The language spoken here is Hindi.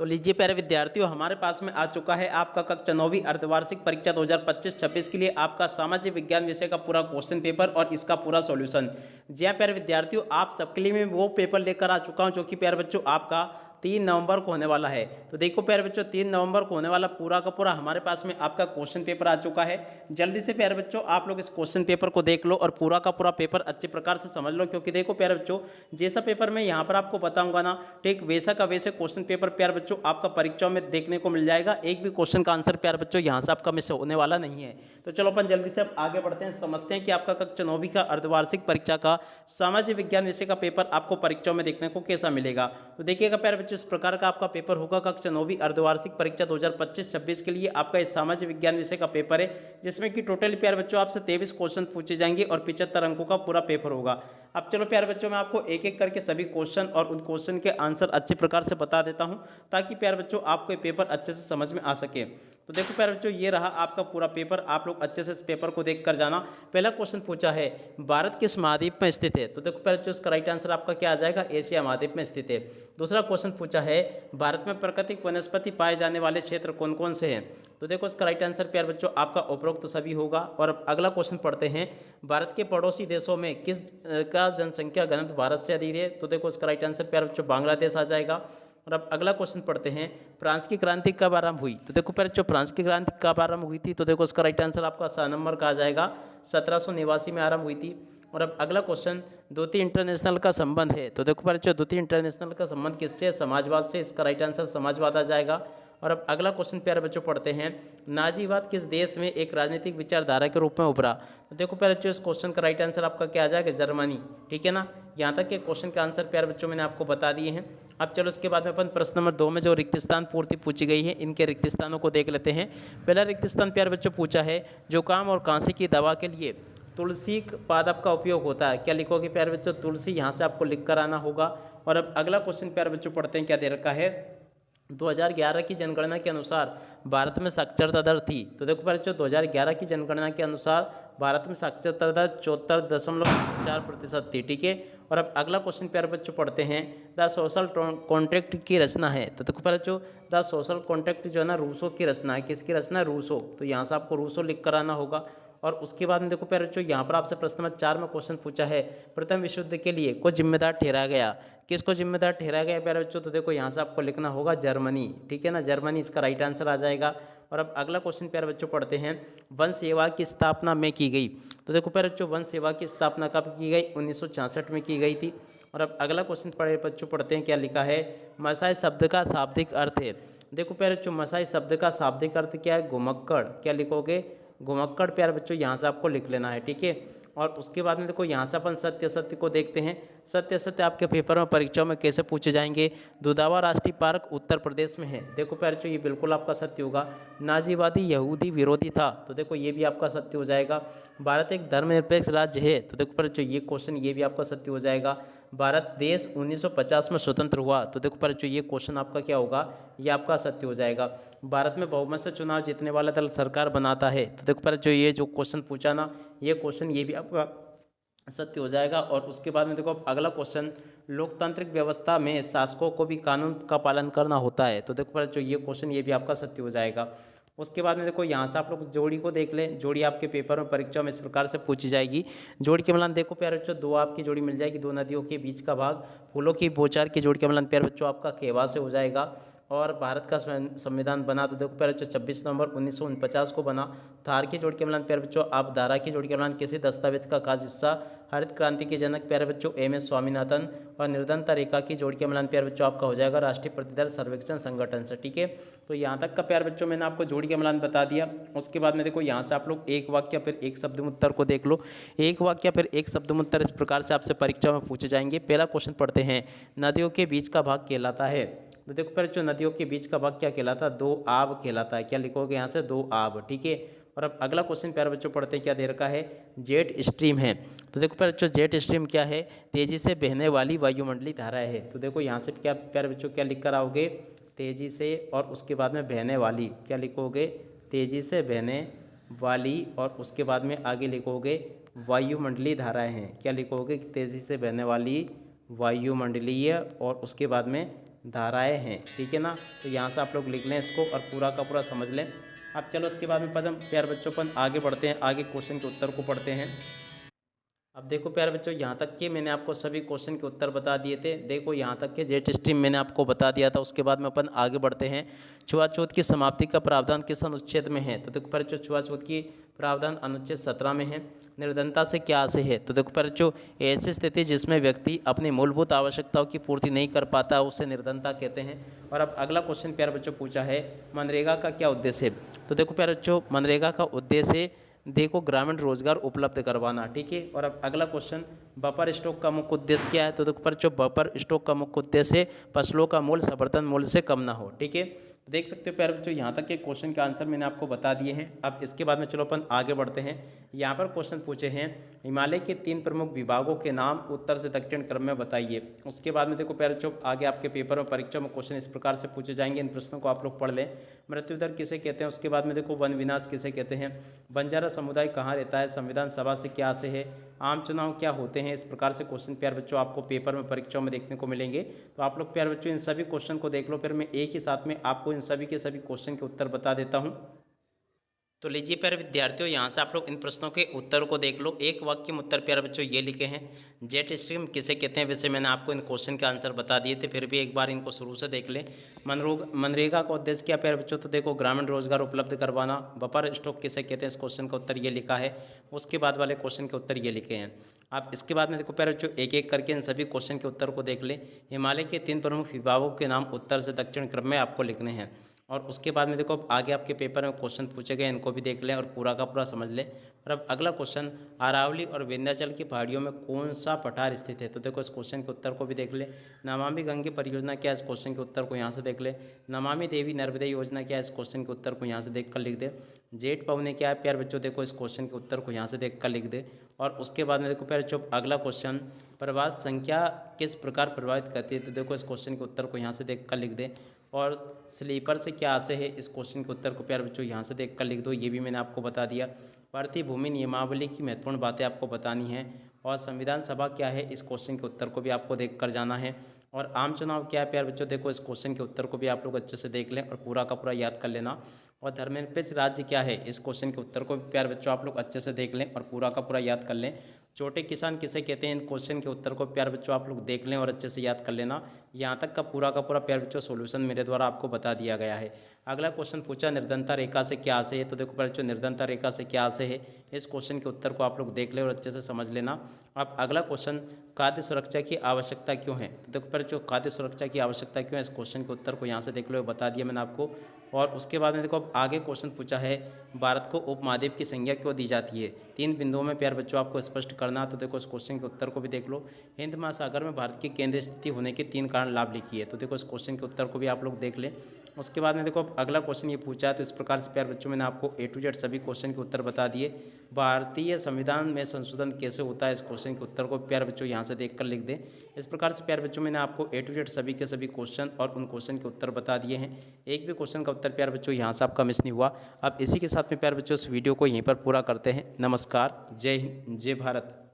तो लीजिए प्यारे विद्यार्थियों, हमारे पास में आ चुका है आपका कक्षा 9वीं अर्धवार्षिक परीक्षा 2025-26 के लिए आपका सामाजिक विज्ञान विषय का पूरा क्वेश्चन पेपर और इसका पूरा सॉल्यूशन। जी हाँ प्यारे विद्यार्थियों, आप सबके लिए मैं वो पेपर लेकर आ चुका हूँ जो कि प्यारे बच्चों आपका 3 नवंबर को होने वाला है। तो देखो प्यारे बच्चों, 3 नवंबर को होने वाला पूरा का पूरा हमारे पास में आपका क्वेश्चन पेपर आ चुका है। जल्दी से प्यारे बच्चों आप लोग इस क्वेश्चन पेपर को देख लो और पूरा का पूरा पेपर अच्छे प्रकार से समझ लो, क्योंकि देखो प्यारे बच्चों, जैसा पेपर मैं यहाँ पर आपको बताऊंगा ना, ठीक वैसा का वैसे क्वेश्चन पेपर प्यारे बच्चों आपका परीक्षा में देखने को मिल जाएगा। एक भी क्वेश्चन का आंसर प्यारे बच्चों यहाँ से आपका मिस होने वाला नहीं है। तो चलो अपन जल्दी से अब आगे बढ़ते हैं, समझते हैं कि आपका कक्षा 9वीं का अर्धवार्षिक परीक्षा का सामाजिक विज्ञान विषय का पेपर आपको परीक्षा में देखने को कैसा मिलेगा। तो देखिएगा प्यारे बच्चों, इस प्रकार का आपका पेपर होगा कक्षा 9वीं अर्धवार्षिक परीक्षा 2025-26 के लिए आपका इस सामाजिक विज्ञान विषय का पेपर है, जिसमें कि टोटल प्यारे बच्चों आपसे 23 क्वेश्चन पूछे जाएंगे और 75 अंकों का पूरा पेपर होगा। अब चलो प्यारे बच्चों, मैं आपको एक एक करके सभी क्वेश्चन और उन क्वेश्चन के आंसर अच्छे प्रकार से बता देता हूं, ताकि प्यारे बच्चों आपको ये पेपर अच्छे से समझ में आ सके। तो देखो प्यारे बच्चों, ये रहा आपका पूरा पेपर, आप लोग अच्छे से इस पेपर को देख कर जाना। पहला क्वेश्चन पूछा है, भारत किस महाद्वीप में स्थित है? तो देखो प्यारे बच्चों, इसका राइट आंसर आपका क्या आ जाएगा? एशिया महाद्वीप में स्थित है। दूसरा क्वेश्चन पूछा है, भारत में प्राकृतिक वनस्पति पाए जाने वाले क्षेत्र कौन कौन से हैं? तो देखो इसका राइट आंसर प्यारे बच्चों आपका उपरोक्त तो सभी होगा। और अब अगला क्वेश्चन पढ़ते हैं, भारत के पड़ोसी देशों में किस का जनसंख्या घनत्व भारत से अधिक है? तो देखो इसका राइट आंसर प्यारे बच्चों बांग्लादेश आ जाएगा। और अब अगला क्वेश्चन पढ़ते हैं, फ्रांस की क्रांति कब आरंभ हुई? तो देखो प्यारे बच्चों, फ्रांस की क्रांति कब आरंभ हुई थी? तो देखो इसका राइट आंसर आपका 7 नंबर का आ जाएगा, 1789 में आरंभ हुई थी। और अब अगला क्वेश्चन, द्वितीय इंटरनेशनल का संबंध है? तो देखो प्यारे बच्चों, द्वितीय इंटरनेशनल का संबंध किससे? समाजवाद से। इसका राइट आंसर समाजवाद आ जाएगा। और अब अगला क्वेश्चन प्यारे बच्चों पढ़ते हैं, नाजीवाद किस देश में एक राजनीतिक विचारधारा के रूप में उभरा? तो देखो प्यारे बच्चों, इस क्वेश्चन का राइट आंसर आपका क्या आ जाएगा? जर्मनी। ठीक है ना, यहाँ तक के क्वेश्चन के आंसर प्यारे बच्चों मैंने आपको बता दिए हैं। अब चलो इसके बाद में अपन प्रश्न नंबर 2 में जो रिक्त स्थान पूर्ति पूछी गई है, इनके रिक्त स्थानों को देख लेते हैं। पहला रिक्त स्थान प्यारे बच्चों पूछा है, जुकाम और खांसी की दवा के लिए तुलसी पादप का उपयोग होता है? क्या लिखोगे प्यारे बच्चों? तुलसी, यहाँ से आपको लिख कर आना होगा। और अब अगला क्वेश्चन प्यारे बच्चों पढ़ते हैं, क्या दे रखा है, 2011 की जनगणना के अनुसार भारत में साक्षरता दर थी? तो देखो प्यारे बच्चों, 2011 की जनगणना के अनुसार भारत में साक्षरता दर 74.4% थी। ठीक है। और अब अगला क्वेश्चन प्यारे बच्चों पढ़ते हैं, द सोशल कॉन्ट्रैक्ट की रचना है? तो देखो प्यारे बच्चों, द सोशल कॉन्ट्रैक्ट जो है ना, रूसो की रचना है। किसकी रचना है? रूसो। तो यहाँ से आपको रूसो लिख कर आना होगा। और उसके बाद में देखो प्यारे बच्चों, यहाँ पर आपसे प्रश्न नंबर 4 में क्वेश्चन पूछा है, प्रथम विश्व युद्ध के लिए को जिम्मेदार ठहराया गया? किसको जिम्मेदार ठहराया गया प्यारे बच्चों? तो देखो यहाँ से आपको लिखना होगा जर्मनी। ठीक है ना, जर्मनी इसका राइट आंसर आ जाएगा। और अब अगला क्वेश्चन प्यारे बच्चों पढ़ते हैं, वन सेवा की स्थापना में की गई? तो देखो प्यारे बच्चों, वन सेवा की स्थापना कब की गई? 1966 में की गई थी। और अब अगला क्वेश्चन प्यारे बच्चों पढ़ते हैं, क्या लिखा है, मसाई शब्द का शाब्दिक अर्थ है? देखो प्यारे बच्चों, मसाई शब्द का शाब्दिक अर्थ क्या है? घुमक्कड़। क्या लिखोगे? घुमक्कड़ प्यारे बच्चों यहाँ से आपको लिख लेना है। ठीक है। और उसके बाद में देखो यहाँ से अपन सत्य सत्य को देखते हैं। सत्य सत्य आपके पेपर में परीक्षाओं में कैसे पूछे जाएंगे? दुधावा राष्ट्रीय पार्क उत्तर प्रदेश में है। देखो प्यारे बच्चों, ये बिल्कुल आपका सत्य होगा। नाजीवादी यहूदी विरोधी था? तो देखो ये भी आपका सत्य हो जाएगा। भारत एक धर्मनिरपेक्ष राज्य है? तो देखो प्यारे बच्चों, ये क्वेश्चन ये भी आपका सत्य हो जाएगा। भारत देश 1950 में स्वतंत्र हुआ? तो देखो प्यारे बच्चों, ये क्वेश्चन आपका क्या होगा? ये आपका सत्य हो जाएगा। भारत में बहुमत से चुनाव जीतने वाला दल सरकार बनाता है? तो देखो प्यारे बच्चों, ये जो क्वेश्चन पूछा ना, ये क्वेश्चन ये भी आपका सत्य हो जाएगा। और उसके बाद में देखो अगला क्वेश्चन, लोकतांत्रिक व्यवस्था में शासकों को भी कानून का पालन करना होता है? तो देखो प्यारे बच्चों, ये क्वेश्चन ये भी आपका सत्य हो जाएगा। उसके बाद में देखो यहाँ से आप लोग जोड़ी को देख लें। जोड़ी आपके पेपर में परीक्षा में इस प्रकार से पूछी जाएगी। जोड़ी के मिलान देखो प्यारे बच्चों, 2 आपकी जोड़ी मिल जाएगी, 2 नदियों के बीच का भाग। फूलों की बौछार की जोड़ी के मिलान प्यारे बच्चों आपका केवा से हो जाएगा। और भारत का संविधान बना तो देखो प्यारे बच्चों 26 नवंबर 1949 को बना। थार की जोड़ी के मिलान प्यारे बच्चों आप धारा की जोड़ी के मिलान किसी दस्तावेज का खास हिस्सा? हरित क्रांति के जनक प्यारे बच्चों एम.एस. स्वामीनाथन। और निर्धनता रेखा की जोड़ी के मिलान प्यारे बच्चों आपका हो जाएगा राष्ट्रीय प्रतिदर सर्वेक्षण संगठन से। ठीक है। तो यहाँ तक का प्यारे बच्चों मैंने आपको जोड़ी के मिलान बता दिया। उसके बाद में देखो यहाँ से आप लोग एक वाक्य फिर एक शब्दमुत्तर को देख लो। एक वाक्य फिर एक शब्दमुत्तर इस प्रकार से आपसे परीक्षा में पूछे जाएंगे। पहला क्वेश्चन पढ़ते हैं, नदियों के बीच का भाग कहलाता है? तो देखो प्यारे बच्चों, नदियों के बीच का भाग क्या कहलाता है? 2 आब कहलाता है। क्या लिखोगे यहाँ से? 2 आब। ठीक है। और अब अगला क्वेश्चन प्यारे बच्चों पढ़ते हैं, क्या दे रखा है, जेट स्ट्रीम है? तो देखो प्यारे बच्चों, जेट स्ट्रीम क्या है? तेजी से बहने वाली वायुमंडलीय धाराएं है। तो देखो यहाँ से क्या प्यारे बच्चों क्या लिख कर आओगे? तेजी से, और उसके बाद में बहने वाली। क्या लिखोगे? तेजी से बहने वाली। और उसके बाद में आगे लिखोगे वायुमंडलीय धाराएं हैं। क्या लिखोगे? तेजी से बहने वाली वायुमंडलीय। और उसके बाद में धाराएं हैं, ठीक है ना। तो यहाँ से आप लोग लिख लें इसको और पूरा का पूरा समझ लें। अब चलो इसके बाद में पदम प्यारे बच्चों अपन आगे बढ़ते हैं, आगे क्वेश्चन के उत्तर को पढ़ते हैं। अब देखो प्यारे बच्चों, यहाँ तक के मैंने आपको सभी क्वेश्चन के उत्तर बता दिए थे। देखो यहाँ तक के जेट स्ट्रीम मैंने आपको बता दिया था। उसके बाद में अपन आगे बढ़ते हैं। छुआछूत की समाप्ति का प्रावधान किस अनुच्छेद में है? तो देखो प्यारे बच्चों, छुआछूत की प्रावधान अनुच्छेद 17 में है। निर्धनता से क्या आशय है? तो देखो प्यारे बच्चों, ऐसी स्थिति जिसमें व्यक्ति अपनी मूलभूत आवश्यकताओं की पूर्ति नहीं कर पाता उसे निर्धनता कहते हैं। और अब अगला क्वेश्चन प्यारे बच्चों पूछा है, मनरेगा का क्या उद्देश्य है? तो देखो प्यारे बच्चों, मनरेगा का उद्देश्य देखो ग्रामीण रोजगार उपलब्ध करवाना, ठीक है। और अब अगला क्वेश्चन, बफर स्टॉक का मुख्य उद्देश्य क्या है? तो देखो पर जो बफर स्टॉक का मुख्य उद्देश्य फसलों का मूल्य समर्थन मूल्य से कम ना हो, ठीक है। देख सकते हो प्यारे बच्चों, यहाँ तक के क्वेश्चन के आंसर मैंने आपको बता दिए हैं। अब इसके बाद में चलो अपन आगे बढ़ते हैं। यहाँ पर क्वेश्चन पूछे हैं, हिमालय के 3 प्रमुख विभागों के नाम उत्तर से दक्षिण क्रम में बताइए। उसके बाद में देखो प्यारे बच्चों, आगे आपके पेपर में परीक्षा में क्वेश्चन इस प्रकार से पूछे जाएंगे। इन प्रश्नों को आप लोग पढ़ लें। मृत्यु दर किसे कहते हैं? उसके बाद में देखो वन विनाश किसे कहते हैं? बंजारा समुदाय कहाँ रहता है? संविधान सभा से क्या आशय है? आम चुनाव क्या होते हैं? इस प्रकार से क्वेश्चन प्यारे बच्चों आपको पेपर में परीक्षाओं में देखने को मिलेंगे। तो आप लोग प्यारे बच्चों इन सभी क्वेश्चन को देख लो, फिर मैं एक ही साथ में आपको इन सभी के सभी क्वेश्चन के उत्तर बता देता हूँ। तो लीजिए प्यारे विद्यार्थियों, यहाँ से आप लोग इन प्रश्नों के उत्तर को देख लो। एक वाक्य में उत्तर प्यारे बच्चों ये लिखे हैं, जेट स्ट्रीम किसे कहते हैं? वैसे मैंने आपको इन क्वेश्चन के आंसर बता दिए थे, फिर भी एक बार इनको शुरू से देख लें। मनरेगा का उद्देश्य क्या प्यारे बच्चों? तो देखो ग्रामीण रोजगार उपलब्ध करवाना। बफर स्टॉक किसे कहते हैं? इस क्वेश्चन का उत्तर ये लिखा है। उसके बाद वाले क्वेश्चन के उत्तर ये लिखे हैं। आप इसके बाद में देखो प्यारे बच्चों, एक एक करके इन सभी क्वेश्चन के उत्तर को देख लें। हिमालय के 3 प्रमुख विभागों के नाम उत्तर से दक्षिण क्रम में आपको लिखने हैं। और उसके बाद में देखो अब आगे आपके पेपर में क्वेश्चन पूछे गए, इनको भी देख लें और पूरा का पूरा समझ लें। और अब अगला क्वेश्चन, अरावली और विंध्याचल की पहाड़ियों में कौन सा पठार स्थित है? तो देखो इस क्वेश्चन के उत्तर को भी देख लें। नमामि गंगे परियोजना क्या है? इस क्वेश्चन के उत्तर को यहाँ से देख लें। नमामि देवी नर्मदे योजना क्या है? इस क्वेश्चन के उत्तर को यहाँ से देख कर लिख दे। जेठ पवने क्या है प्यारे बच्चों? देखो इस क्वेश्चन के उत्तर को यहाँ से देख कर लिख दे। और उसके बाद में देखो प्यारे बच्चों अगला क्वेश्चन, प्रवास संख्या किस प्रकार प्रभावित करती है? तो देखो इस क्वेश्चन के उत्तर को यहाँ से देख कर लिख दे। और स्लीपर से क्या आशय है? इस क्वेश्चन के उत्तर को प्यारे बच्चों यहाँ से देख कर लिख दो, ये भी मैंने आपको बता दिया। भारतीय भूमि नियमावली की महत्वपूर्ण बातें आपको बतानी हैं। और संविधान सभा क्या है? इस क्वेश्चन के उत्तर को भी आपको देख कर जाना है। और आम चुनाव क्या है प्यारे बच्चों? देखो इस क्वेश्चन के उत्तर को भी आप लोग अच्छे से देख लें और पूरा का पूरा याद कर लेना। और धर्मनिरपेक्ष राज्य क्या है? इस क्वेश्चन के उत्तर को भी प्यारे बच्चों आप लोग अच्छे से देख लें और पूरा का पूरा याद कर लें। छोटे किसान किसे कहते हैं? इन क्वेश्चन के उत्तर को प्यारे बच्चों आप लोग देख लें और अच्छे से याद कर लेना। यहाँ तक का पूरा प्यारे बच्चों सॉल्यूशन मेरे द्वारा आपको बता दिया गया है। अगला क्वेश्चन पूछा, निर्धनता रेखा से क्या आशय है? तो देखो प्यारे बच्चों, निर्धनता रेखा से क्या आशय है? इस क्वेश्चन के उत्तर को आप लोग देख लें और अच्छे से समझ लेना। अब अगला क्वेश्चन, खाद्य सुरक्षा की आवश्यकता क्यों है? तो देखो प्यारे बच्चों, खाद्य सुरक्षा की आवश्यकता क्यों है? इस क्वेश्चन के उत्तर को यहाँ से देख लो, बता दिया मैंने आपको। और उसके बाद में देखो अब आगे क्वेश्चन पूछा है, भारत को उपमहाद्वीप की संज्ञा क्यों दी जाती है? 3 बिंदुओं में प्यारे बच्चों आपको स्पष्ट करना। तो देखो इस क्वेश्चन के उत्तर को भी देख लो। हिंद महासागर में भारत की केंद्रीय स्थिति होने के 3 कारण लाभ लिखिए। तो देखो इस क्वेश्चन के उत्तर को भी आप लोग देख लें। उसके बाद में देखो अब अगला क्वेश्चन ये पूछा है, तो इस प्रकार से प्यारे बच्चों मैंने आपको A to Z सभी क्वेश्चन के उत्तर बता दिए। भारतीय संविधान में संशोधन कैसे होता है? इस क्वेश्चन के उत्तर को प्यारे बच्चों यहाँ से देख कर लिख दें। इस प्रकार से प्यारे बच्चों मैंने आपको A to Z सभी के सभी क्वेश्चन और उन क्वेश्चन के उत्तर बता दिए हैं। एक भी क्वेश्चन का उत्तर प्यारे बच्चों यहाँ से आपका मिस नहीं हुआ। अब इसी के साथ में प्यारे बच्चों इस वीडियो को यहीं पर पूरा करते हैं। नमस्कार, जय हिंद, जय भारत।